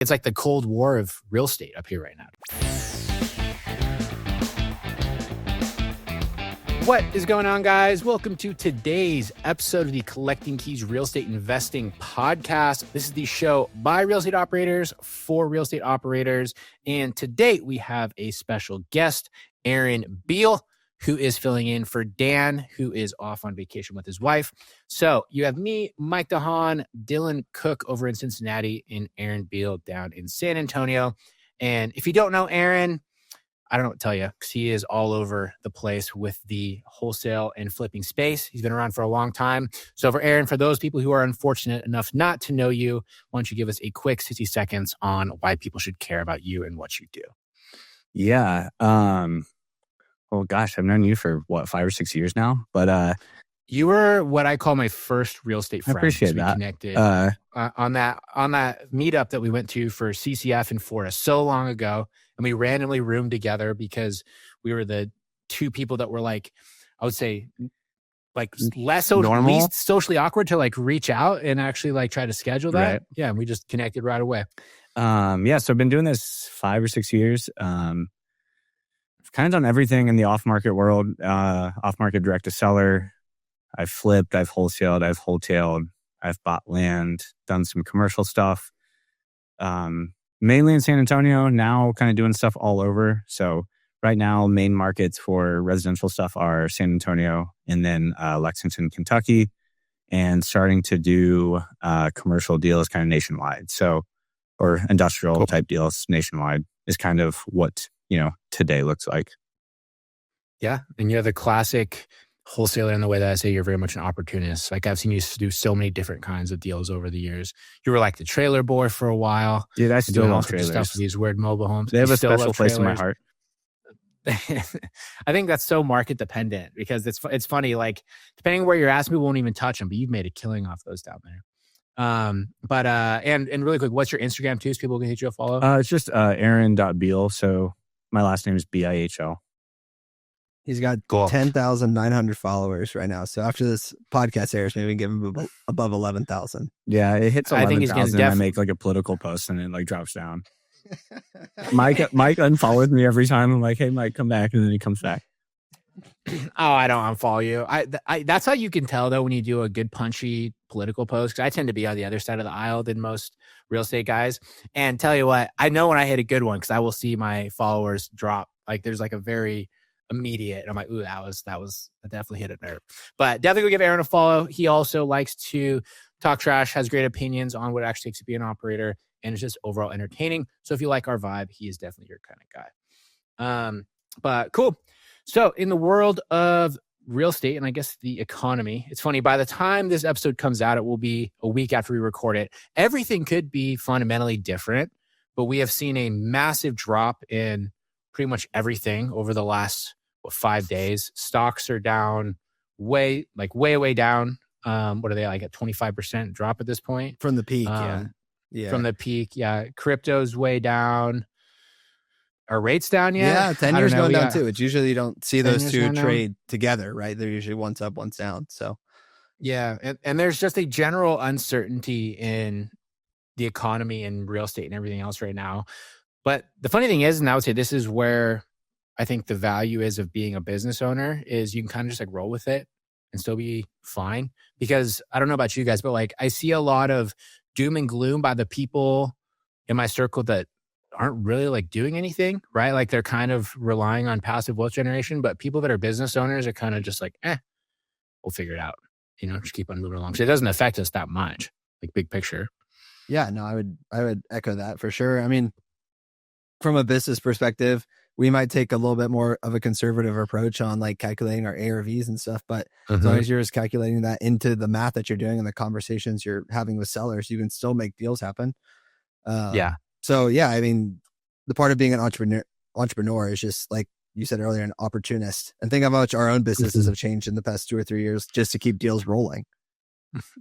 It's like the Cold War of real estate up here right now. What is going on, guys? Welcome to today's episode of the Collecting Keys Real Estate Investing Podcast. This is the show by real estate operators for real estate operators. And today we have a special guest, Aaron Bihl, who is filling in for Dan, who is off on vacation with his wife. So you have me, Mike DeHaan, Dylan Cook over in Cincinnati, and Aaron Bihl down in San Antonio. And if you don't know Aaron, I don't know what to tell you, because he is all over the place with the wholesale and flipping space. He's been around for a long time. So for Aaron, for those people who are unfortunate enough not to know you, why don't you give us a quick 60 seconds on why people should care about you and what you do? Yeah. Well, gosh, I've known you for 5 or 6 years now, but you were what I call my first real estate friend. I appreciate that. We connected on that meetup that we went to for CCF in Florida so long ago, and we randomly roomed together because we were the two people that were like, I would say, like least socially awkward to like reach out and actually like try to schedule that. Right. Yeah, and we just connected right away. Yeah, so I've been doing this 5 or 6 years. I've kind of done everything in the off-market world, off-market direct to seller. I've flipped, I've wholesaled, I've wholetailed, I've bought land, done some commercial stuff. Mainly in San Antonio, now kind of doing stuff all over. So right now, main markets for residential stuff are San Antonio and then Lexington, Kentucky, and starting to do commercial deals kind of nationwide. So, or industrial type deals nationwide is kind of what, today looks like. Yeah. And you're the classic wholesaler in the way that I say you're very much an opportunist. Like I've seen you do so many different kinds of deals over the years. You were like the trailer boy for a while. Dude, I still love trailers. Stuff with these weird mobile homes. They have a special place in my heart. I think that's so market dependent because it's funny. Like depending where you're at, people won't even touch them, but you've made a killing off those down there. And really quick, what's your Instagram too? So people can hit you a follow. It's just Aaron.Bihl. So my last name is Bihl. He's got 10,900 followers right now. So after this podcast airs, maybe we can give him above 11,000. Yeah, it hits 11,000 and I make like a political post and it like drops down. Mike unfollowed me every time. I'm like, hey, Mike, come back. And then he comes back. Oh, I don't unfollow you. I that's how you can tell though when you do a good punchy political post. Because I tend to be on the other side of the aisle than most real estate guys. And tell you what, I know when I hit a good one because I will see my followers drop. Like there's like a very immediate. I'm like, ooh, that definitely hit a nerve. But definitely go give Aaron a follow. He also likes to talk trash, has great opinions on what it actually takes to be an operator, and it's just overall entertaining. So if you like our vibe, he is definitely your kind of guy. But cool. So in the world of real estate and I guess the economy, it's funny, by the time this episode comes out, it will be a week after we record it. Everything could be fundamentally different, but we have seen a massive drop in pretty much everything over the last 5 days. Stocks are down way down. What are they like, a 25% drop at this point? From the peak, yeah. From the peak, yeah. Crypto's way down. Are rates down yet? Yeah, 10 years going down too. It's usually you don't see those two trade together, right? They're usually one's up, one's down. So yeah, and there's just a general uncertainty in the economy and real estate and everything else right now. But the funny thing is, and I would say this is where I think the value is of being a business owner, is you can kind of just like roll with it and still be fine. Because I don't know about you guys, but like I see a lot of doom and gloom by the people in my circle that aren't really like doing anything, right? Like they're kind of relying on passive wealth generation, but people that are business owners are kind of just like, we'll figure it out, just keep on moving along. So it doesn't affect us that much, like big picture. Yeah, no, I would echo that for sure. I mean, from a business perspective, we might take a little bit more of a conservative approach on like calculating our ARVs and stuff, but as long as you're just calculating that into the math that you're doing and the conversations you're having with sellers, you can still make deals happen. Yeah. So yeah, I mean, the part of being an entrepreneur is just like you said earlier, an opportunist. And think how much our own businesses have changed in the past 2 or 3 years just to keep deals rolling.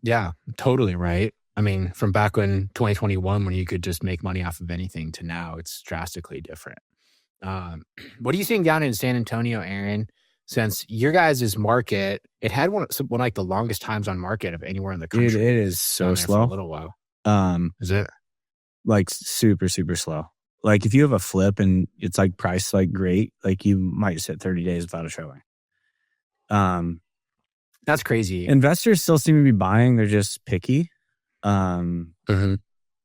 Yeah, totally right. I mean, from back in 2021, when you could just make money off of anything to now, it's drastically different. What are you seeing down in San Antonio, Aaron? Since your guys' market, it had one like the longest times on market of anywhere in the country. Dude, it is so slow. For a little while. Is it? like super, super slow. Like if you have a flip and it's like priced like great, like you might sit 30 days without a showing. That's crazy. Investors still seem to be buying. They're just picky,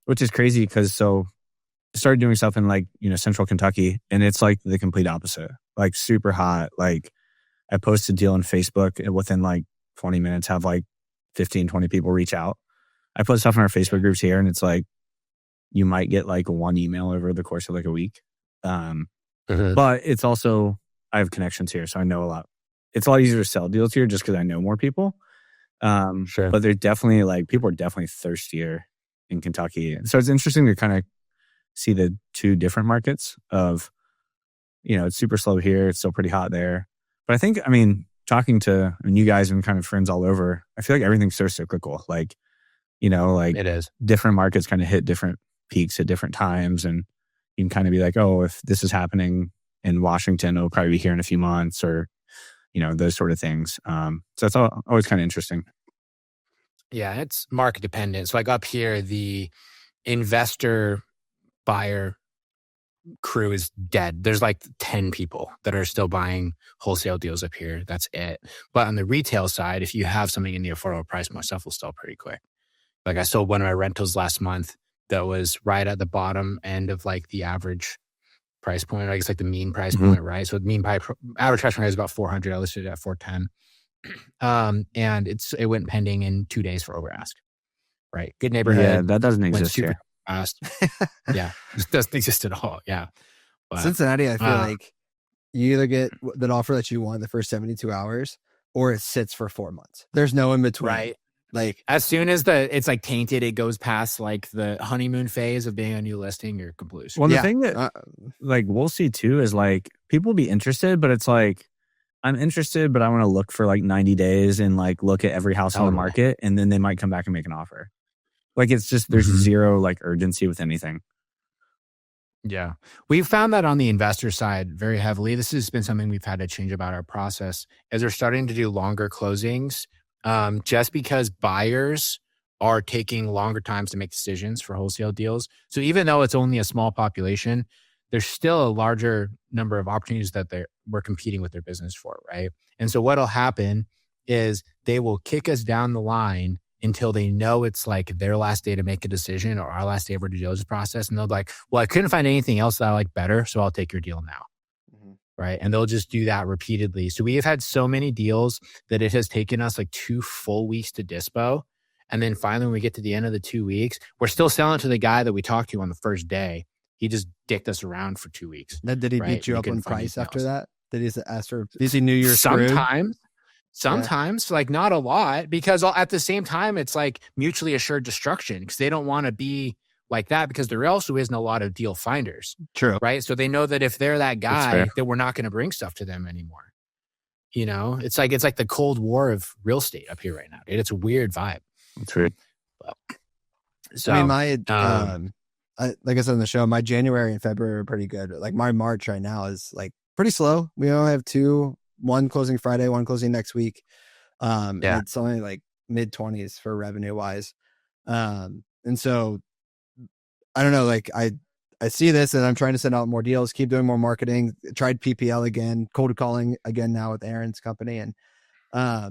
which is crazy because I started doing stuff in like, central Kentucky, and it's like the complete opposite. Like super hot. Like I post a deal on Facebook and within like 20 minutes have like 15, 20 people reach out. I put stuff in our Facebook groups here, and it's like you might get like one email over the course of like a week. But it's also, I have connections here, so I know a lot. It's a lot easier to sell deals here just because I know more people. Sure. But they're definitely like, people are definitely thirstier in Kentucky. So it's interesting to kind of see the two different markets of, it's super slow here. It's still pretty hot there. But I think, talking to you guys and kind of friends all over, I feel like everything's so cyclical. Like, like It is. different markets kind of hit different peaks at different times. And you can kind of be like, oh, if this is happening in Washington, it'll probably be here in a few months, or, those sort of things. So that's always kind of interesting. Yeah, it's market dependent. So like up here, the investor buyer crew is dead. There's like 10 people that are still buying wholesale deals up here. That's it. But on the retail side, if you have something in the affordable price, my stuff will sell pretty quick. Like I sold one of my rentals last month that was right at the bottom end of like the average price point. I guess like the mean price point, right? So the average price point is about 400. I listed it at 410. And it went pending in 2 days for over ask. Right. Good neighborhood. Yeah, that doesn't exist here. Fast. Yeah. It doesn't exist at all. Yeah. But, Cincinnati, I feel like you either get that offer that you want the first 72 hours or it sits for 4 months. There's no in between. Right. Like as soon as it's like tainted, it goes past like the honeymoon phase of being a new listing, you're complete. Well, the thing that like we'll see too is like people will be interested, but it's like, I'm interested, but I want to look for like 90 days and like look at every house on the market, and then they might come back and make an offer. Like it's just, there's zero like urgency with anything. Yeah. We've found that on the investor side very heavily. This has been something we've had to change about our process as we're starting to do longer closings. Just because buyers are taking longer times to make decisions for wholesale deals. So even though it's only a small population, there's still a larger number of opportunities that we're competing with their business for, right? And so what'll happen is they will kick us down the line until they know it's like their last day to make a decision or our last day of our due diligence process. And they'll be like, well, I couldn't find anything else that I like better, so I'll take your deal now. Right. And they'll just do that repeatedly. So we have had so many deals that it has taken us like 2 full weeks to dispo. And then finally, when we get to the end of the 2 weeks, we're still selling to the guy that we talked to on the first day. He just dicked us around for 2 weeks. Then did he beat you up on price after that? Did he ask for, did he knew you were screwed? Sometimes, like not a lot, because at the same time, it's like mutually assured destruction because they don't want to be like that, because there also isn't a lot of deal finders. True. Right. So they know that if they're that guy, that we're not going to bring stuff to them anymore. It's like the Cold War of real estate up here right now, dude. It's a weird vibe. That's weird. So I mean, like I said on the show, my January and February are pretty good. Like my March right now is like pretty slow. We only have one closing Friday, one closing next week. And it's only like mid-20s for revenue wise. And so I don't know, like I see this and I'm trying to send out more deals, keep doing more marketing, tried PPL again, cold calling again now with Aaron's company. And I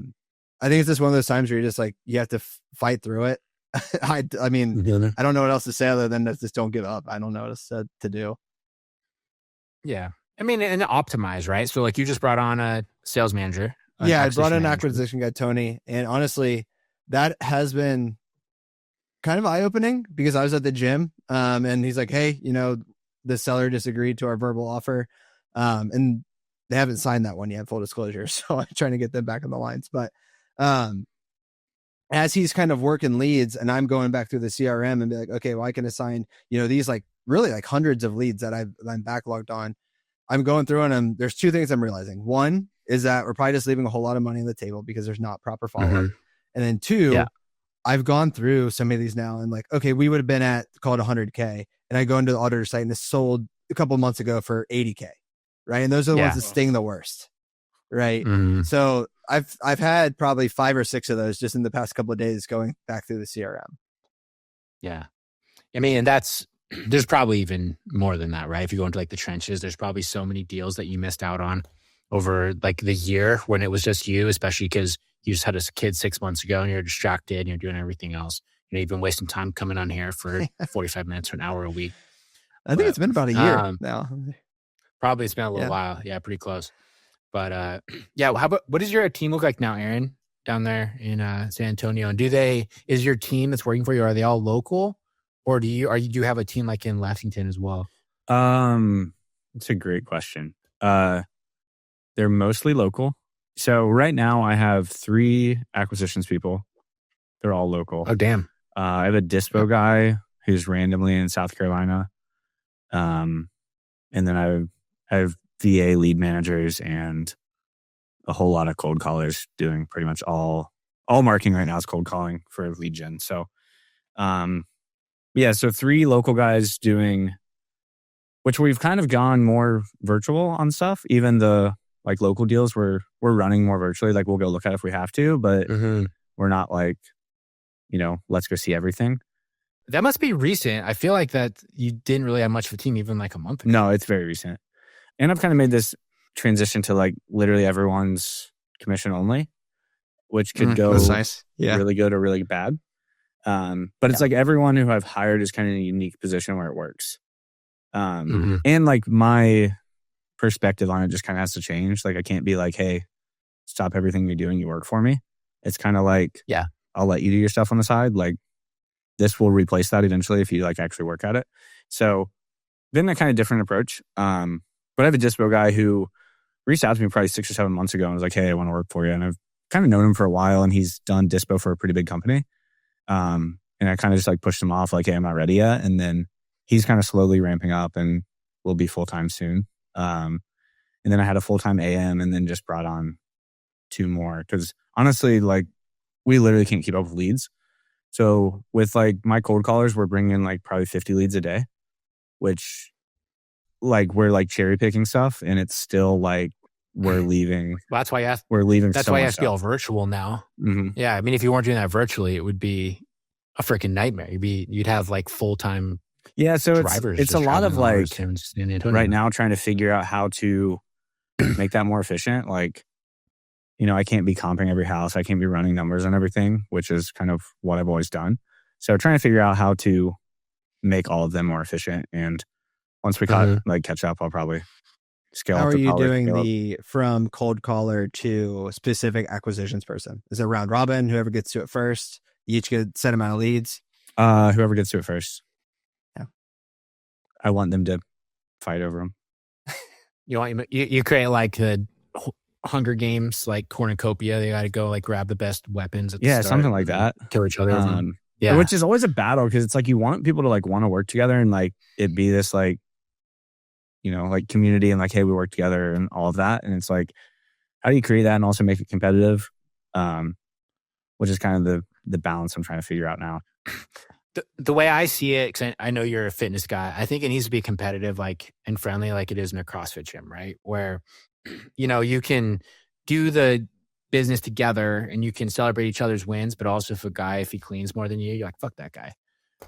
think it's just one of those times where you're just like, you have to fight through it. I mean, I don't know what else to say other than just don't give up. I don't know what else to do. Yeah. I mean, and optimize, right? So like you just brought on a sales manager. I brought in an acquisition guy, Tony. And honestly, that has been kind of eye-opening because I was at the gym and he's like, hey, the seller disagreed to our verbal offer. And they haven't signed that one yet, full disclosure. So I'm trying to get them back on the lines. But as he's kind of working leads and I'm going back through the CRM and be like, okay, well, I can assign, these like really like hundreds of leads that I'm backlogged on. I'm going through and there's 2 things I'm realizing. One is that we're probably just leaving a whole lot of money on the table because there's not proper follow-up. And then 2, I've gone through some of these now and like, okay, we would have been at called 100K and I go into the auditor site and it's sold a couple of months ago for 80K. Right. And those are the ones that sting the worst. Right. So I've had probably 5 or 6 of those just in the past couple of days going back through the CRM. Yeah. I mean, and that's there's probably even more than that, right? If you go into like the trenches, there's probably so many deals that you missed out on over like the year when it was just you, especially because you just had a kid 6 months ago and you're distracted and you're doing everything else. You've been wasting time coming on here for 45 minutes to an hour a week. I think it's been about a year now. Probably it's been a little while. Yeah, pretty close. But what does your team look like now, Aaron, down there in San Antonio? And is your team that's working for you, are they all local? Or do you have a team like in Lexington as well? It's a great question. They're mostly local. So right now I have 3 acquisitions people. They're all local. Oh, damn. I have a dispo guy who's randomly in South Carolina. And then I have VA lead managers and a whole lot of cold callers doing pretty much all marketing right now is cold calling for lead gen. So, so 3 local guys doing, which we've kind of gone more virtual on stuff. Even the like local deals we're running more virtually. Like we'll go look at it if we have to, but we're not like, let's go see everything. That must be recent. I feel like that you didn't really have much of a team even like a month ago. No, it's very recent. And I've kind of made this transition to like literally everyone's commission only, which could go nice. really good or really bad. But it's like everyone who I've hired is kind of in a unique position where it works. And like my perspective on it just kind of has to change. Like I can't be like, hey, stop everything you're doing. You work for me. It's kind of like, I'll let you do your stuff on the side. Like this will replace that eventually if you like actually work at it. So then a kind of different approach. But I have a dispo guy who reached out to me probably 6 or 7 months ago and was like, hey, I want to work for you. And I've kind of known him for a while and he's done dispo for a pretty big company. And I kind of just like pushed him off like, hey, I'm not ready yet. And then he's kind of slowly ramping up and will be full-time soon. And then I had a full-time AM and then just brought on 2 more. Because honestly, like we literally can't keep up with leads. So with like my cold callers, we're bringing in like probably 50 leads a day, which like we're like cherry picking stuff and it's still like we're leaving. Well, that's why I asked. We're leaving. That's why I asked you all virtual now. Yeah, I mean, if you weren't doing that virtually, it would be a freaking nightmare. You'd have like full-time. Yeah, so drivers it's a lot of like right now trying to figure out how to make that more efficient. Like, I can't be comping every house. I can't be running numbers on everything, which is kind of what I've always done. So trying to figure out how to make all of them more efficient. And once we catch up, I'll probably scale up. How are you doing from cold caller to specific acquisitions person? Is it round robin? Whoever gets to it first, you each get a set amount of leads? Whoever gets to it first. Yeah. I want them to fight over them. You create like the Hunger Games, like cornucopia. They got to go like grab the best weapons. At the start something like that. Kill each other. Which is always a battle because it's like you want people to like want to work together and like it be this like, like community and like, hey, we work together and all of that. And it's like, how do you create that and also make it competitive? Which is kind of the balance I'm trying to figure out now. The way I see it, because I know you're a fitness guy, I think it needs to be competitive, like and friendly, like it is in a CrossFit gym, right? Where, you can do the business together and you can celebrate each other's wins, but also if he cleans more than you, you're like, fuck that guy.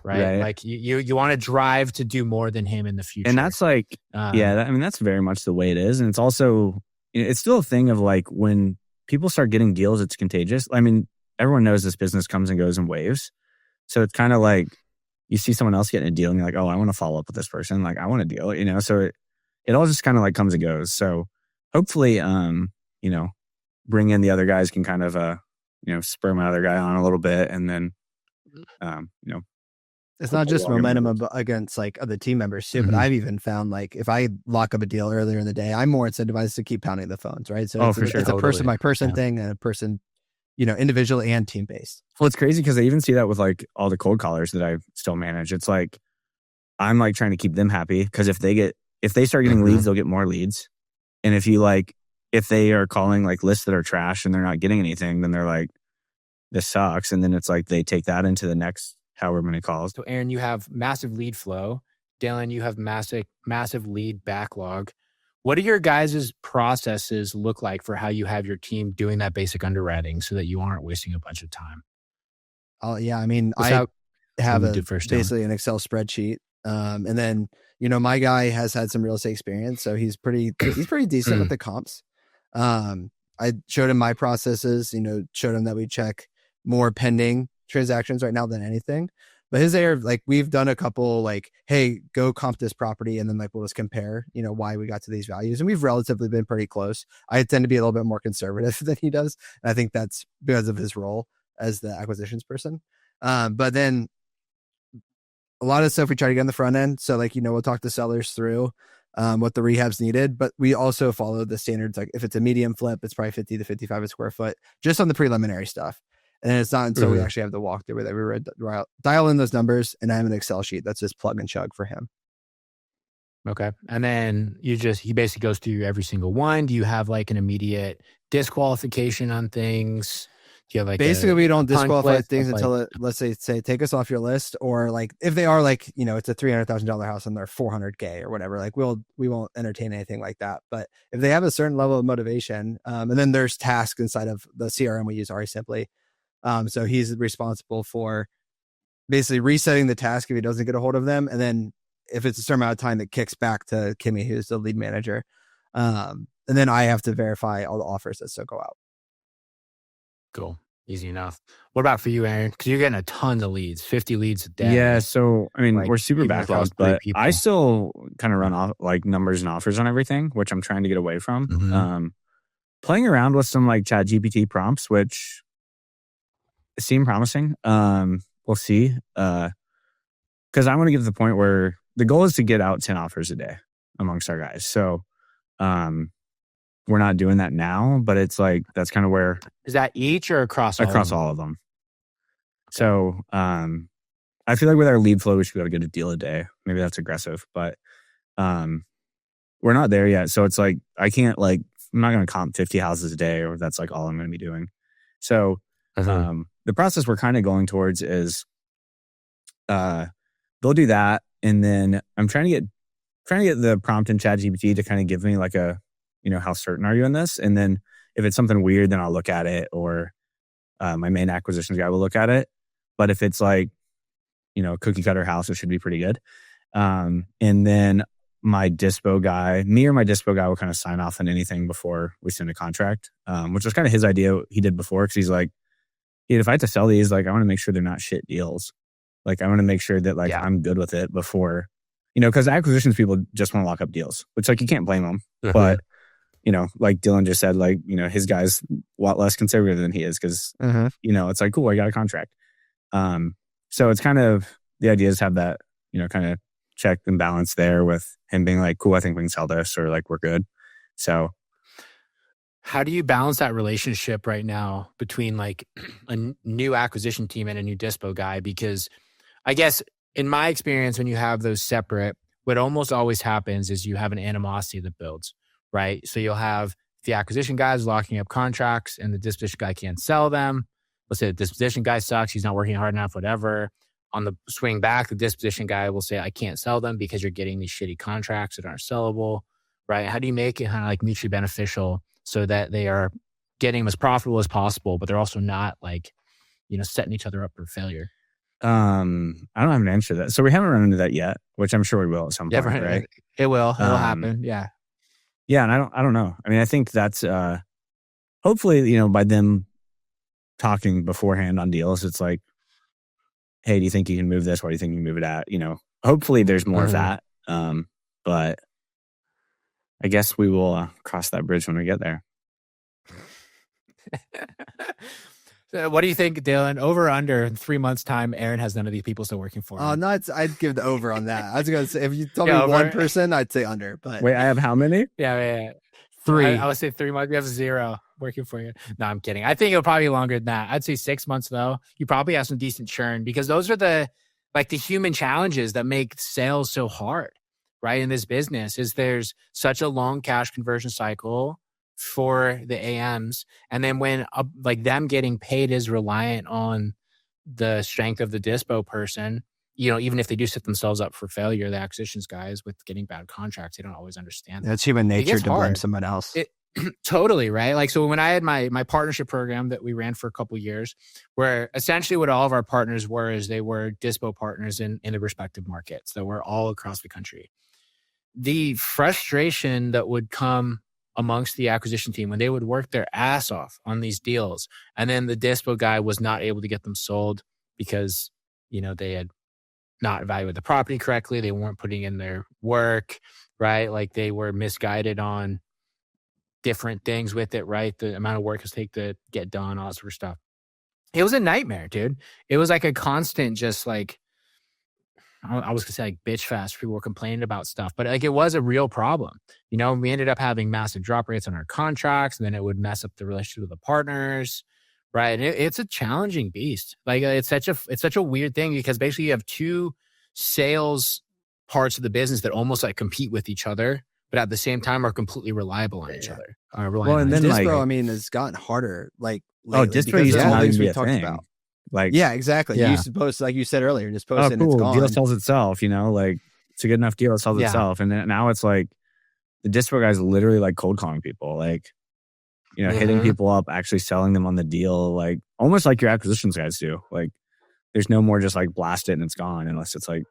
Right? Like you want to drive to do more than him in the future. And that's like, that's very much the way it is. And it's also, it's still a thing of like when people start getting deals, it's contagious. I mean, everyone knows this business comes and goes in waves. So it's kind of like you see someone else getting a deal and you're like, oh, I want to follow up with this person. Like I want a deal, so it all just kind of like comes and goes. So hopefully, bring in the other guys can kind of, spur my other guy on a little bit. And then, it's not just momentum against like other team members too, but I've even found like if I lock up a deal earlier in the day, I'm more incentivized to keep pounding the phones, right? So it's a person by person thing and a person, individual and team based. Well, it's crazy because I even see that with like all the cold callers that I still manage. It's like, I'm like trying to keep them happy because if they start getting leads, they'll get more leads. And if they are calling like lists that are trash and they're not getting anything, then they're like, this sucks. And then it's like, they take that into the next however many calls. So Aaron, you have massive lead flow. Dylan, you have massive lead backlog. What do your guys' processes look like for how you have your team doing that basic underwriting so that you aren't wasting a bunch of time? I mean, I have basically an Excel spreadsheet And then, my guy has had some real estate experience, so he's pretty decent with the comps. I showed him my processes, showed him that we check more pending transactions right now than anything. But his AR, like we've done a couple like, hey, go comp this property. And then like, we'll just compare, why we got to these values. And we've relatively been pretty close. I tend to be a little bit more conservative than he does. And I think that's because of his role as the acquisitions person. But then a lot of stuff we try to get on the front end. So like, we'll talk to sellers through what the rehab's needed, but we also follow the standards. Like if it's a medium flip, it's probably 50 to 55 a square foot just on the preliminary stuff. And it's not until we actually have the walkthrough that we dial in those numbers, and I have an Excel sheet that's just plug and chug for him. Okay. And then he basically goes through every single one. Do you have like an immediate disqualification on things? Do you have like basically we don't disqualify things until let's say take us off your list, or like if they are like, it's a $300,000 house and they're $400K or whatever, like we won't entertain anything like that. But if they have a certain level of motivation, and then there's tasks inside of the CRM we use, Ari Simply. So he's responsible for basically resetting the task if he doesn't get a hold of them. And then if it's a certain amount of time, that kicks back to Kimmy, who's the lead manager. And then I have to verify all the offers that still go out. Cool. Easy enough. What about for you, Aaron? Because you're getting a ton of leads, 50 leads a day. Yeah. So, I mean, like, we're super backlogged, but I still kind of run off like numbers and offers on everything, which I'm trying to get away from. Mm-hmm. Playing around with some like ChatGPT prompts, which seem promising. We'll see. Because I want to get to the point where the goal is to get out 10 offers a day amongst our guys. So, we're not doing that now, but it's like, that's kind of where. Is that each or across all of them? So, I feel like with our lead flow, we should be able to get a deal a day. Maybe that's aggressive, but, we're not there yet. So it's like, I can't I'm not going to comp 50 houses a day, or that's like all I'm going to be doing. So, the process we're kind of going towards is, they'll do that. And then I'm trying to get the prompt in ChatGPT to kind of give me like a, how certain are you in this? And then if it's something weird, then I'll look at it, or my main acquisitions guy will look at it. But if it's like, cookie cutter house, it should be pretty good. And then my dispo guy will kind of sign off on anything before we send a contract, which was kind of his idea he did before. Because he's like, if I have to sell these, like I want to make sure they're not shit deals. Like I want to make sure that I'm good with it before, because acquisitions people just want to lock up deals, which like you can't blame them. But like Dylan just said, like, his guy's a lot less conservative than he is because, it's like, cool, I got a contract. So it's kind of, the idea is have that, kind of check and balance there with him being like, cool, I think we can sell this, or like, we're good. So. How do you balance that relationship right now between like a new acquisition team and a new dispo guy? Because I guess in my experience, when you have those separate, what almost always happens is you have an animosity that builds, right? So you'll have the acquisition guys locking up contracts and the disposition guy can't sell them. Let's say the disposition guy sucks. He's not working hard enough, whatever. On the swing back, the disposition guy will say, I can't sell them because you're getting these shitty contracts that aren't sellable, right? How do you make it kind of like mutually beneficial so that they are getting as profitable as possible, but they're also not like, setting each other up for failure? I don't have an answer to that. So we haven't run into that yet, which I'm sure we will at some point, right? It will. It'll happen. Yeah. Yeah. And I don't know. I mean, I think that's, hopefully, by them talking beforehand on deals, it's like, hey, do you think you can move this? What do you think you can move it at? Hopefully there's more of that. But I guess we will cross that bridge when we get there. So what do you think, Dylan? Over or under in 3 months' time, Aaron has none of these people still working for him? Oh, no, I'd give the over on that. I was going to say, if you told me one person, I'd say under. But wait, I have how many? Yeah. 3. I would say 3 months. We have 0 working for you. No, I'm kidding. I think it'll probably be longer than that. I'd say 6 months, though. You probably have some decent churn because those are the human challenges that make sales so hard, right? In this business is there's such a long cash conversion cycle for the AMs. And then when them getting paid is reliant on the strength of the dispo person, even if they do set themselves up for failure, the acquisitions guys with getting bad contracts, they don't always understand that. That's human nature to blame someone else. Totally, right? Like, so when I had my partnership program that we ran for a couple years, where essentially what all of our partners were is they were dispo partners in the respective markets that were all across the country. The frustration that would come amongst the acquisition team when they would work their ass off on these deals, and then the dispo guy was not able to get them sold because, they had not evaluated the property correctly. They weren't putting in their work, right? Like they were misguided on different things with it, right? The amount of work it take to get done, all that sort of stuff. It was a nightmare, dude. It was like a constant, just like, I was gonna say like bitch fest. People were complaining about stuff, but like it was a real problem. We ended up having massive drop rates on our contracts, and then it would mess up the relationship with the partners, right? And it's a challenging beast. Like it's such a weird thing because basically you have two sales parts of the business that almost like compete with each other, but at the same time are completely reliable on each other. Well, and then dispo, has gotten harder. Like lately, dispo used to all not things even be we a talked thing. about. Like, yeah, exactly. Yeah. You used to post, like you said earlier, just post and cool. it's gone. Deal sells itself, like it's a good enough deal. It sells itself. And then now it's like the dispo guy's literally like cold calling people, like, hitting people up, actually selling them on the deal, like almost like your acquisitions guys do. Like there's no more just like blast it and it's gone unless it's like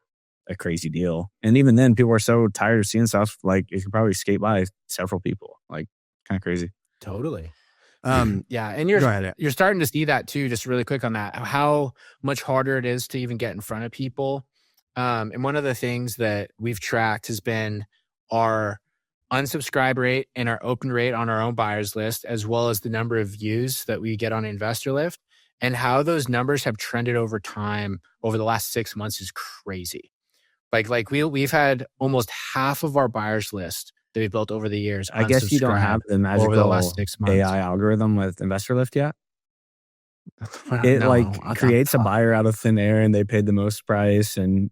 a crazy deal. And even then people are so tired of seeing stuff, like it could probably skate by several people, like kind of crazy. Totally. Yeah. And you're starting to see that too, just really quick on that, how much harder it is to even get in front of people. And one of the things that we've tracked has been our unsubscribe rate and our open rate on our own buyers list, as well as the number of views that we get on Investor Lift, and how those numbers have trended over time over the last 6 months is crazy. Like we've had almost half of our buyers list that we built over the years. I guess you don't have the magical over the last 6 months. AI algorithm with Investor Lift yet. It creates a buyer out of thin air and they paid the most price and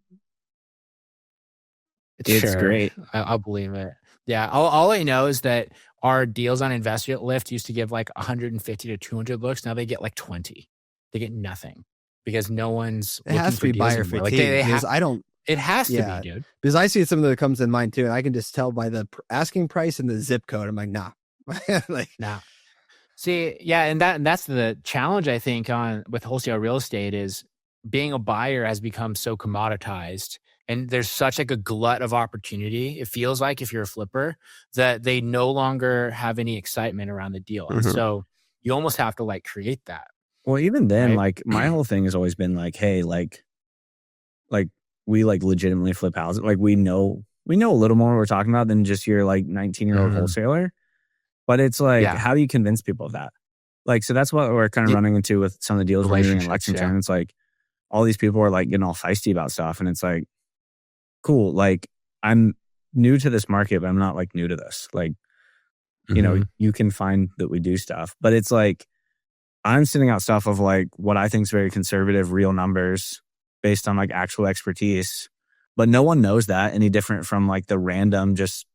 it's great. I'll believe it. Yeah. All I know is that our deals on Investor Lift used to give like 150 to 200 looks. Now they get like 20. They get nothing because no one's it has to be buyer fatigue. It has to be, dude. Because I see something that comes in mind too, and I can just tell by the asking price and the zip code. I'm like, nah, nah. See, yeah, and that's the challenge I think with wholesale real estate is being a buyer has become so commoditized, and there's such like a glut of opportunity. It feels like if you're a flipper that they no longer have any excitement around the deal, and so you almost have to like create that. Well, even then, right? Like my whole thing has always been like, hey, like we like legitimately flip houses. Like we know a little more what we're talking about than just your like 19-year-old wholesaler. But it's like, how do you convince people of that? Like, so that's what we're kind of running into with some of the deals we're doing in Lexington. It's like all these people are like getting all feisty about stuff. And it's like, cool. Like I'm new to this market, but I'm not like new to this. Like, you can find that we do stuff, but it's like, I'm sending out stuff of like what I think is very conservative, real numbers based on like actual expertise, but no one knows that any different from like the random, just,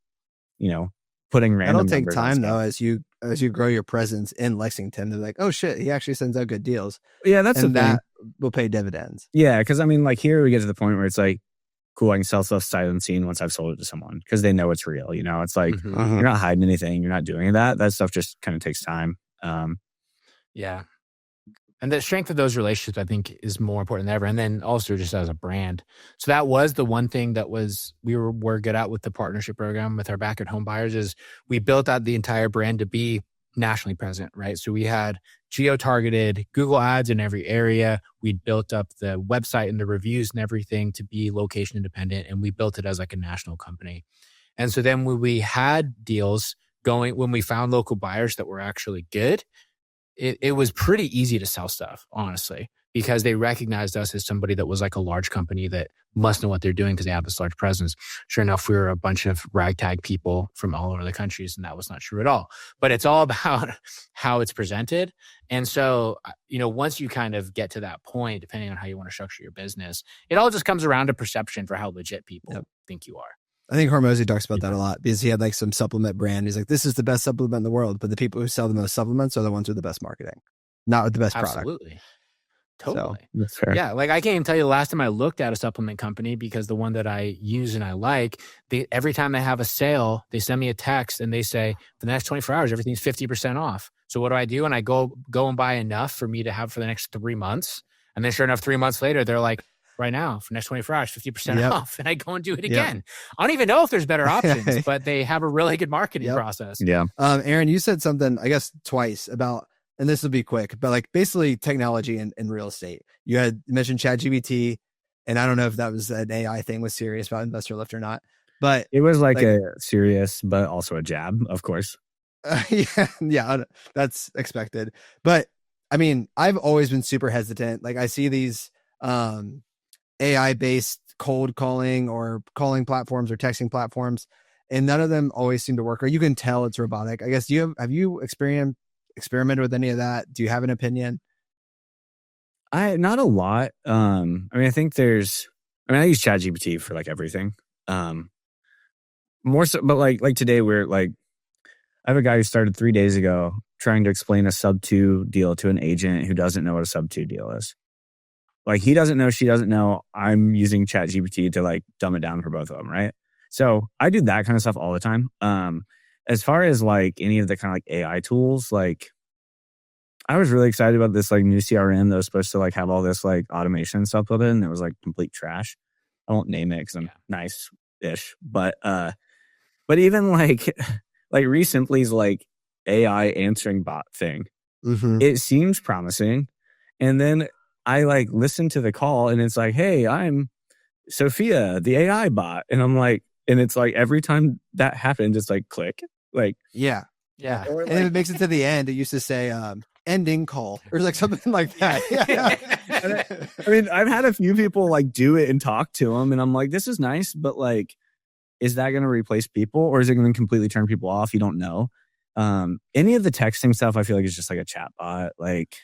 putting random. That'll take time though, as you grow your presence in Lexington. They're like, oh shit, he actually sends out good deals. Yeah, that's the thing. That will pay dividends. Yeah, because I mean, like here we get to the point where it's like, cool, I can sell stuff sight unseen once I've sold it to someone because they know it's real. It's like you're not hiding anything, you're not doing that. That stuff just kind of takes time. Yeah. And the strength of those relationships, I think, is more important than ever. And then also just as a brand. So that was the one thing that we were good at with the partnership program with our back at home buyers is we built out the entire brand to be nationally present, right? So we had geo-targeted Google ads in every area. We built up the website and the reviews and everything to be location independent. And we built it as like a national company. And so then when we had deals going, when we found local buyers that were actually good, it was pretty easy to sell stuff, honestly, because they recognized us as somebody that was like a large company that must know what they're doing because they have this large presence. Sure enough, we were a bunch of ragtag people from all over the countries, and that was not true at all. But it's all about how it's presented. And so, once you kind of get to that point, depending on how you want to structure your business, it all just comes around to perception for how legit people think you are. I think Hormozy talks about that a lot because he had like some supplement brand. He's like, this is the best supplement in the world, but the people who sell the most supplements are the ones with the best marketing, not with the best product. Absolutely. Totally. So that's fair. Yeah. Like I can't even tell you the last time I looked at a supplement company, because the one that I use and I like, every time they have a sale, they send me a text and they say, for the next 24 hours, everything's 50% off. So what do? And I go and buy enough for me to have for the next 3 months. And then sure enough, 3 months later, they're like, right now, for the next 24 hours, 50% off. And I go and do it again. I don't even know if there's better options, but they have a really good marketing process. Yeah. Aaron, you said something, I guess twice about, and this will be quick, but like basically technology in real estate. You had mentioned ChatGPT, and I don't know if that was an AI thing was serious about Investor Lift or not, but it was like a serious, but also a jab, of course. Yeah, that's expected. But I mean, I've always been super hesitant. Like I see these AI based cold calling or calling platforms or texting platforms, and none of them always seem to work, or you can tell it's robotic. I guess have you experimented with any of that? Do you have an opinion? Not a lot. I mean, I use ChatGPT for like everything. More so, but like today we're like, I have a guy who started 3 days ago trying to explain a sub 2 deal to an agent who doesn't know what a sub 2 deal is. Like he doesn't know, she doesn't know. I'm using ChatGPT to like dumb it down for both of them, right? So I do that kind of stuff all the time. As far as like any of the kind of like AI tools, like I was really excited about this like new CRM that was supposed to like have all this like automation stuff with it, and it was like complete trash. I won't name it because I'm nice-ish, but even like recently's like AI answering bot thing, it seems promising, and then I like listen to the call and it's like, hey, I'm Sophia, the AI bot, and I'm like, and it's like every time that happens, it's like click, like yeah. Or and if it makes it to the end, it used to say ending call or like something like that. I mean, I've had a few people like do it and talk to them, and I'm like, this is nice, but like, is that going to replace people, or is it going to completely turn people off? You don't know. Any of the texting stuff, I feel like it's just like a chat bot, like,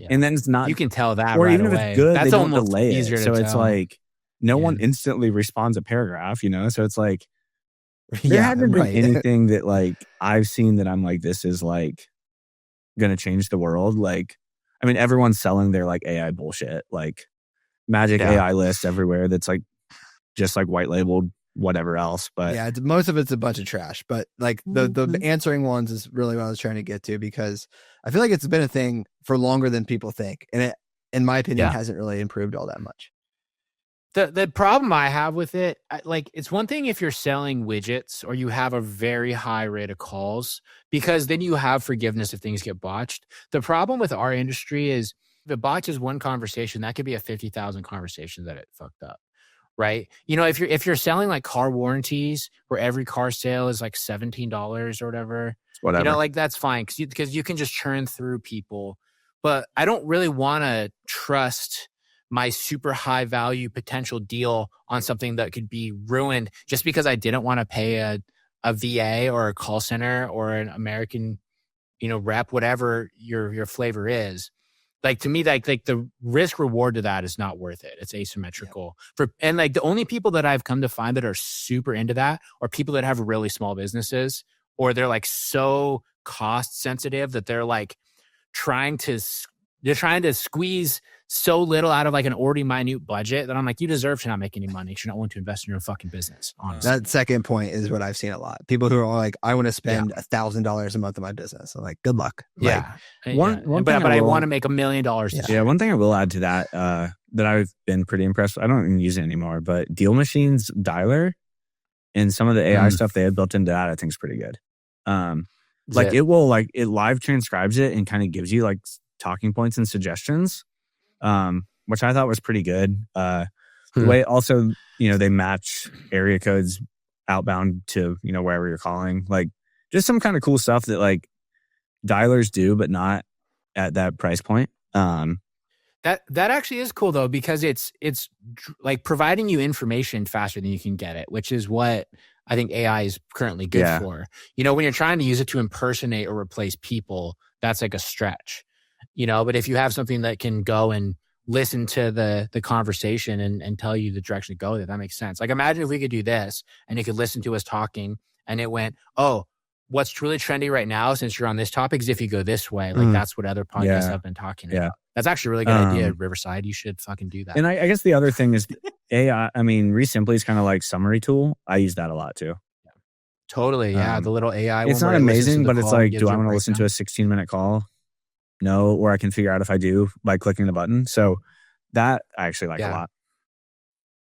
and then it's not. You can tell that, or right even away. If it's good, that's they don't almost delay easier it. to So it's tell. like no one instantly responds a paragraph, you know. So it's like there hasn't been anything that like I've seen that I'm like, this is like going to change the world. Like, I mean, everyone's selling their like AI bullshit, like magic AI lists everywhere. That's like just like white labeled whatever else. But most of it's a bunch of trash. But like the answering ones is really what I was trying to get to, because I feel like it's been a thing for longer than people think, and it, in my opinion, hasn't really improved all that much. The problem I have with it, like, it's one thing if you're selling widgets or you have a very high rate of calls, because then you have forgiveness if things get botched. The problem with our industry is if it botches one conversation, that could be a 50,000 conversations that it fucked up, right? You know, if you're selling like car warranties where every car sale is like $17 or whatever, you know, like that's fine because you can just churn through people. But I don't really want to trust my super high value potential deal on something that could be ruined just because I didn't want to pay a VA or a call center or an American, you know, rep, whatever your flavor is. Like, to me, like the risk reward to that is not worth it. It's asymmetrical. And like the only people that I've come to find that are super into that are people that have really small businesses, or they're like so cost sensitive that they're like trying to squeeze so little out of like an already minute budget that I'm like, you deserve to not make any money because you're not willing to invest in your fucking business. Honestly, that second point is what I've seen a lot. People who are like, I want to spend $1,000 a month on my business. I'm like, good luck. Yeah. Like, but I want to make $1 million. Yeah. One thing I will add to that, that I've been pretty impressed with, I don't even use it anymore, but Deal Machine's dialer and some of the AI stuff they had built into that, I think is pretty good. Like it will, like, it live transcribes it and kind of gives you like talking points and suggestions, which I thought was pretty good. The way also, you know, they match area codes outbound to, you know, wherever you're calling, like just some kind of cool stuff that like dialers do, but not at that price point. That actually is cool though, because it's like providing you information faster than you can get it, which is what I think AI is currently good for. You know, when you're trying to use it to impersonate or replace people, that's like a stretch, you know, but if you have something that can go and listen to the conversation and tell you the direction to go, that makes sense. Like, imagine if we could do this and it could listen to us talking and it went, oh, what's truly trendy right now, since you're on this topic, is if you go this way. Like that's what other podcasts have been talking about. That's actually a really good idea, Riverside. You should fucking do that. And I guess the other thing is AI. I mean, Resimply is kind of like summary tool. I use that a lot too. Totally, yeah. The little AI. It's not amazing, but it's like, do I want to listen to a 16-minute call? No, or I can figure out if I do by clicking the button. So that I actually like a lot.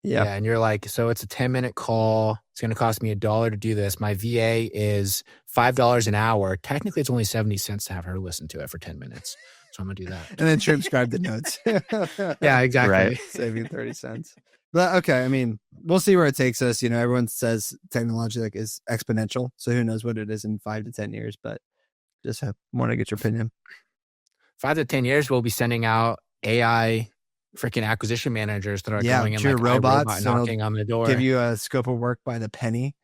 Yeah, and you're like, so it's a 10-minute call. It's going to cost me $1 to do this. My VA is $5 an hour. Technically, it's only 70 cents to have her listen to it for 10 minutes. So I'm going to do that. And then transcribe the notes. Yeah, exactly. Right. Saving 30 cents. But okay, I mean, we'll see where it takes us. You know, everyone says technology like is exponential. So who knows what it is in 5 to 10 years, but just want to get your opinion. 5 to 10 years, we'll be sending out AI freaking acquisition managers that are going in like robots knocking on the door. Give you a scope of work by the penny.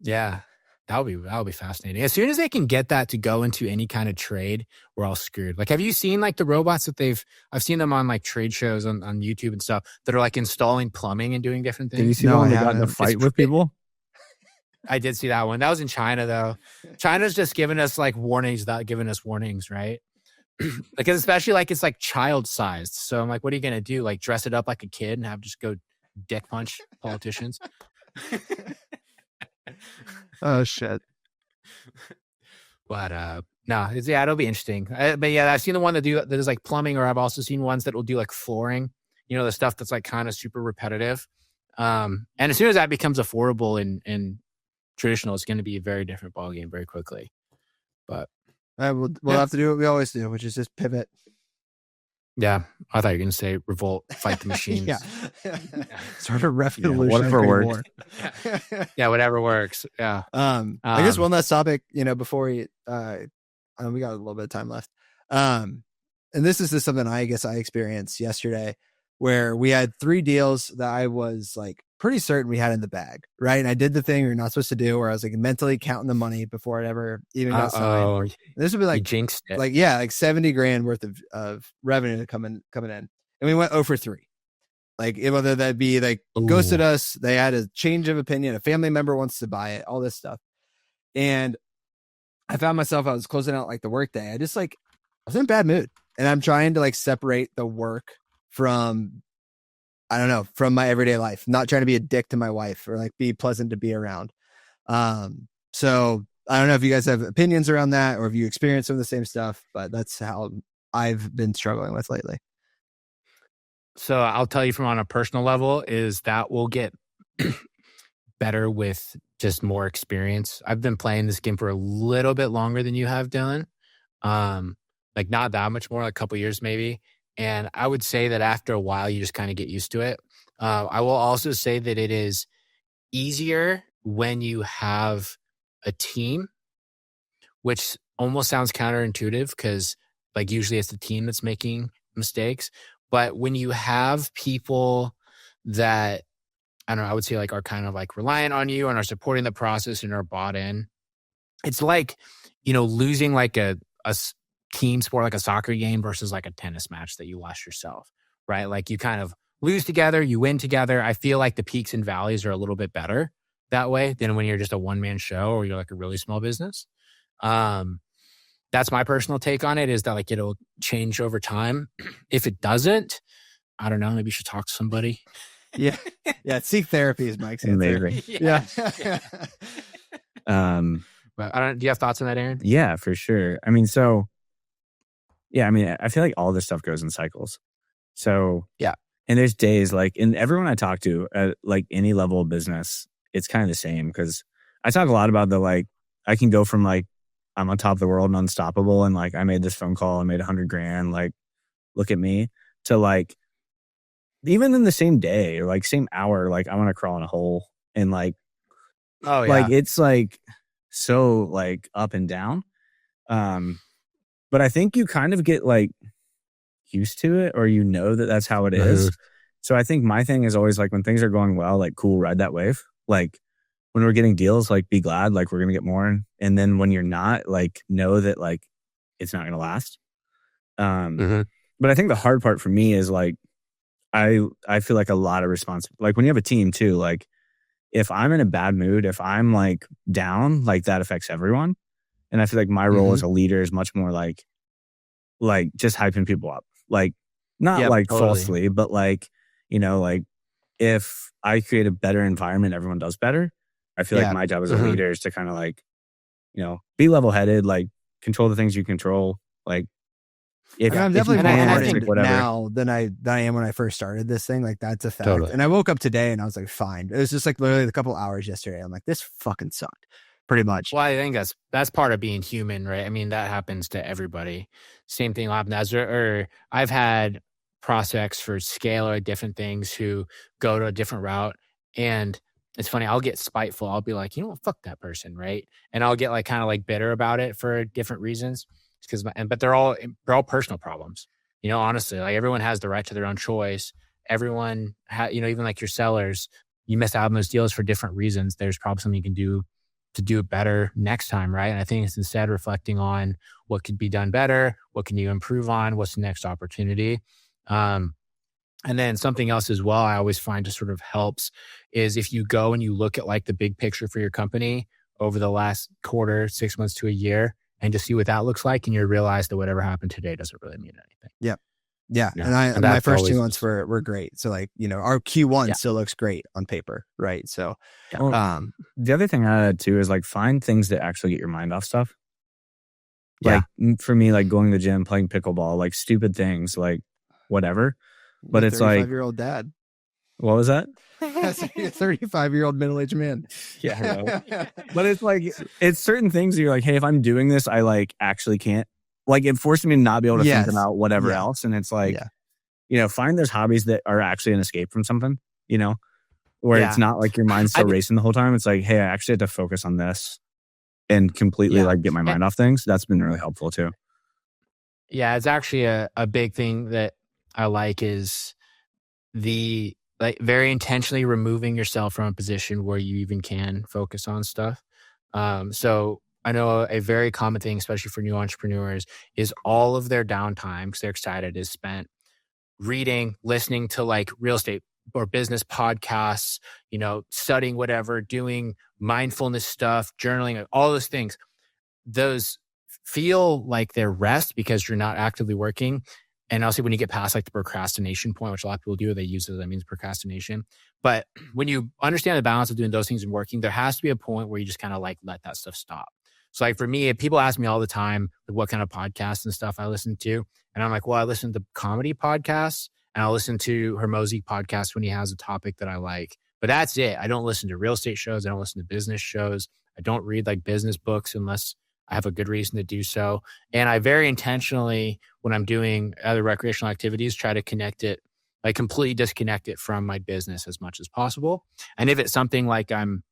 Yeah. That'll be fascinating. As soon as they can get that to go into any kind of trade, we're all screwed. Like, have you seen like the robots that I've seen them on like trade shows on YouTube and stuff that are like installing plumbing and doing different things? Did you see the one that got in a fight with people? I did see that one. That was in China though. China's just giving us like warnings without giving us warnings, right? Like, especially like it's like child sized. So I'm like, what are you going to do? Like dress it up like a kid and have just go dick punch politicians? Oh shit. But no, it'll be interesting. But yeah, I've seen the one that is like plumbing, or I've also seen ones that will do like flooring, you know, the stuff that's like kind of super repetitive. And as soon as that becomes affordable and traditional, it's going to be a very different ballgame very quickly. But we'll have to do what we always do, which is just pivot. Yeah, I thought you were going to say revolt, fight the machines. Yeah. Sort of revolution. Whatever works. Yeah, whatever works. Yeah. I guess one last topic, you know, before we got a little bit of time left. And this is just something I guess I experienced yesterday, where we had 3 deals that I was like pretty certain we had in the bag, right? And I did the thing you're not supposed to do, where I was like mentally counting the money before it ever even got signed. This would be like, you jinxed it. like, yeah, like 70 grand worth of revenue coming in. And we went 0 for 3. Like, whether that be like ghosted us, they had a change of opinion, a family member wants to buy it, all this stuff. And I found myself, I was closing out like the work day. I was in a bad mood, and I'm trying to like separate the work from, I don't know, from my everyday life, not trying to be a dick to my wife or like be pleasant to be around. So I don't know if you guys have opinions around that or if you experience some of the same stuff, but that's how I've been struggling with lately. So I'll tell you from on a personal level is that we'll get better with just more experience. I've been playing this game for a little bit longer than you have, Dylan. Like not that much more, like a couple years maybe. And I would say that after a while, you just kind of get used to it. I will also say that it is easier when you have a team, which almost sounds counterintuitive because like usually it's the team that's making mistakes. But when you have people that, I don't know, I would say like are kind of like reliant on you and are supporting the process and are bought in, it's like, you know, losing like a team sport, like a soccer game versus like a tennis match that you watch yourself, right? Like you kind of lose together, you win together. I feel like the peaks and valleys are a little bit better that way than when you're just a one-man show or you're like a really small business. That's my personal take on it, is that like it'll change over time. If it doesn't, I don't know, maybe you should talk to somebody. Yeah. Seek therapy is Mike's answer. Yeah. But do you have thoughts on that, Aaron? Yeah, for sure. I mean, I feel like all this stuff goes in cycles. So yeah. And there's days like, and everyone I talk to at like any level of business, it's kind of the same, because I talk a lot about the like, I can go from like, I'm on top of the world and unstoppable, and like I made this phone call, I made $100 grand, like look at me, to like even in the same day or like same hour, like I want to crawl in a hole, and like like it's like so like up and down. But I think you kind of get like used to it, or you know that that's how it is. So I think my thing is always like when things are going well, like cool, ride that wave. Like when we're getting deals, like be glad, like we're gonna get more. And then when you're not, like know that like it's not gonna last. But I think the hard part for me is like I feel like a lot of like when you have a team too, like if I'm in a bad mood, if I'm like down, like that affects everyone. And I feel like my role as a leader is much more like just hyping people up, like not like totally. falsely, but like, you know, like if I create a better environment, everyone does better. I feel like my job as a leader is to kind of like, you know, be level headed, like control the things you control. Like I'm definitely more and I hardened think now than I am when I first started this thing. Like that's a fact. Totally. And I woke up today and I was like, fine. It was just like literally a couple hours yesterday. I'm like, this fucking sucked. Pretty much. Well, I think that's part of being human, right? I mean, that happens to everybody. Same thing happens. Or I've had prospects for scale or different things who go to a different route, and it's funny. I'll get spiteful. I'll be like, you know what, fuck that person, right? And I'll get like kind of like bitter about it for different reasons, but they're all personal problems. You know, honestly, like everyone has the right to their own choice. Everyone, you know, even like your sellers, you miss out on those deals for different reasons. There's probably something you can do to do it better next time, right? And I think it's instead reflecting on what could be done better, what can you improve on, what's the next opportunity. And then something else as well I always find just sort of helps is if you go and you look at like the big picture for your company over the last quarter, 6 months to a year, and just see what that looks like, and you realize that whatever happened today doesn't really mean anything. Yeah. And my first 2 months were great. So like, you know, our Q1 still looks great on paper. Right. So, the other thing I add too is like find things that actually get your mind off stuff. Like for me, like going to the gym, playing pickleball, like stupid things, like whatever. But it's like 35-year-old dad. What was that? That's a 35-year-old middle-aged man. Yeah, I know. But it's like, it's certain things that you're like, hey, if I'm doing this, I like actually can't. Like it forced me to not be able to think about whatever else. And it's like, you know, find those hobbies that are actually an escape from something, you know, where it's not like your mind's still racing the whole time. It's like, hey, I actually have to focus on this and completely like get my mind off things. That's been really helpful too. Yeah, it's actually a big thing that I like is the like very intentionally removing yourself from a position where you even can focus on stuff. So I know a very common thing, especially for new entrepreneurs, is all of their downtime, because they're excited, is spent reading, listening to like real estate or business podcasts, you know, studying whatever, doing mindfulness stuff, journaling, all those things. Those feel like they're rest because you're not actively working. And also when you get past like the procrastination point, which a lot of people do, they use it as that means procrastination. But when you understand the balance of doing those things and working, there has to be a point where you just kind of like let that stuff stop. So like for me, people ask me all the time, like, what kind of podcasts and stuff I listen to. And I'm like, well, I listen to comedy podcasts and I'll listen to Hermosi podcast when he has a topic that I like. But that's it. I don't listen to real estate shows. I don't listen to business shows. I don't read like business books unless I have a good reason to do so. And I very intentionally, when I'm doing other recreational activities, try to connect it, like completely disconnect it from my business as much as possible. And if it's something like I'm,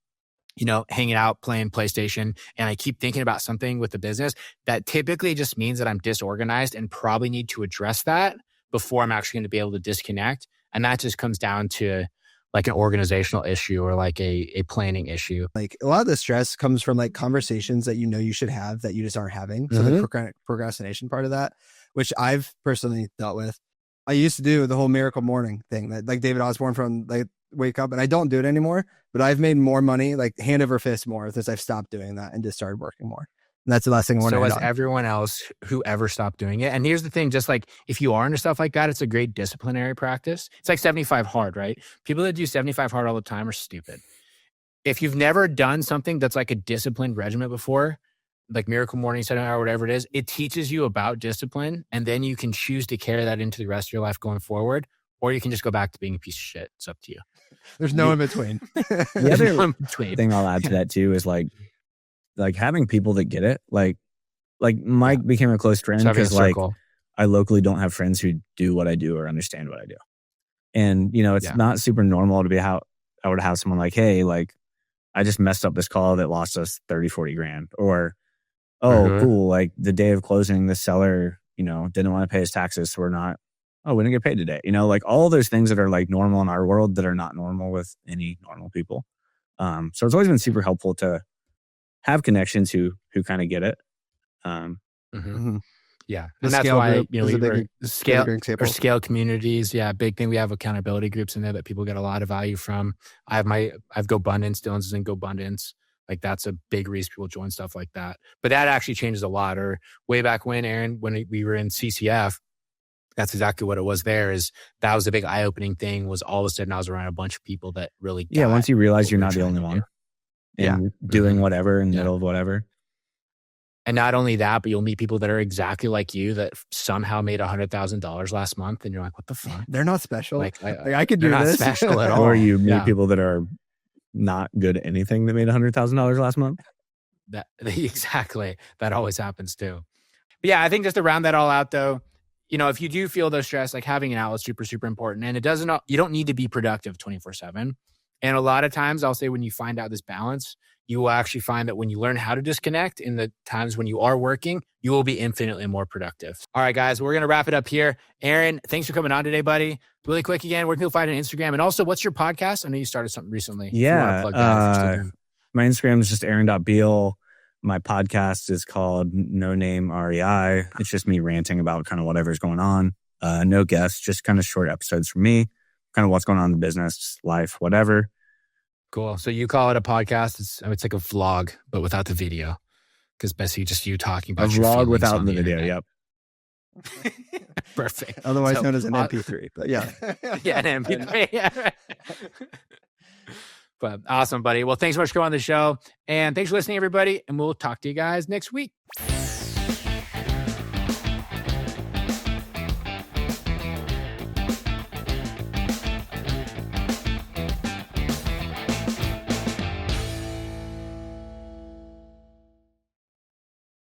you know, hanging out, playing PlayStation, and I keep thinking about something with the business, that typically just means that I'm disorganized and probably need to address that before I'm actually going to be able to disconnect. And that just comes down to like an organizational issue or like a planning issue. Like a lot of the stress comes from like conversations that you know you should have that you just aren't having. So the procrastination part of that, which I've personally dealt with. I used to do the whole miracle morning thing that like David Osborne from like wake up, and I don't do it anymore, but I've made more money, like hand over fist more since I've stopped doing that and just started working more. And that's the last thing I want to do. So as everyone else who ever stopped doing it. And here's the thing, just like if you are into stuff like that, it's a great disciplinary practice. It's like 75 hard, right? People that do 75 hard all the time are stupid. If you've never done something that's like a disciplined regimen before, like Miracle Morning, 7 hour, whatever it is, it teaches you about discipline. And then you can choose to carry that into the rest of your life going forward. Or you can just go back to being a piece of shit. It's up to you. There's no in between. The other thing I'll add to that too is like having people that get it. Like Mike became a close friend because like I locally don't have friends who do what I do or understand what I do. And, you know, it's not super normal to be how I would have someone like, hey, like I just messed up this call that lost us 30, 40 grand. Or, cool. Like the day of closing, the seller, you know, didn't want to pay his taxes. So we didn't get paid today. You know, like all those things that are like normal in our world that are not normal with any normal people. So it's always been super helpful to have connections who kind of get it. Yeah. The And that's scale why, group you know, is a we big were scale example. or scale communities. Yeah. Big thing. We have accountability groups in there that people get a lot of value from. I've GoBundance, Dylan's is in GoBundance. Like that's a big reason people join stuff like that. But that actually changes a lot. Or way back when, Aaron, when we were in CCF, that's exactly what it was there. Is that was a big eye-opening thing, was all of a sudden I was around a bunch of people that really got once you realize what you're we were not the trying only to one do. and doing whatever in the Yeah. middle of whatever. And not only that, but you'll meet people that are exactly like you that somehow made $100,000 last month, and you're like, "What the fuck? They're not special. Like I could they're do not this. special at all." Or you meet Yeah. people that are not good at anything that made $100,000 last month. That exactly. That always happens too. But yeah, I think just to round that all out, though, you know, if you do feel the stress, like having an outlet is super, super important, and you don't need to be productive 24/7. And a lot of times, I'll say when you find out this balance, you will actually find that when you learn how to disconnect in the times when you are working, you will be infinitely more productive. All right, guys, we're going to wrap it up here. Aaron, thanks for coming on today, buddy. Really quick again, where can people find on Instagram? And also, what's your podcast? I know you started something recently. Yeah. If you want to plug that, my Instagram is just Aaron.Bihl. My podcast is called No Name REI. It's just me ranting about kind of whatever's going on. No guests, just kind of short episodes from me, kind of what's going on in the business, life, whatever. Cool. So you call it a podcast. It's like a vlog, but without the video. Because basically just you talking about A your vlog feelings without on the video, internet. yep. Perfect. Otherwise So, known as an MP3. But yeah. Yeah, an MP3. Yeah, right. But awesome, buddy. Well, thanks so much for coming on the show. And thanks for listening, everybody. And we'll talk to you guys next week.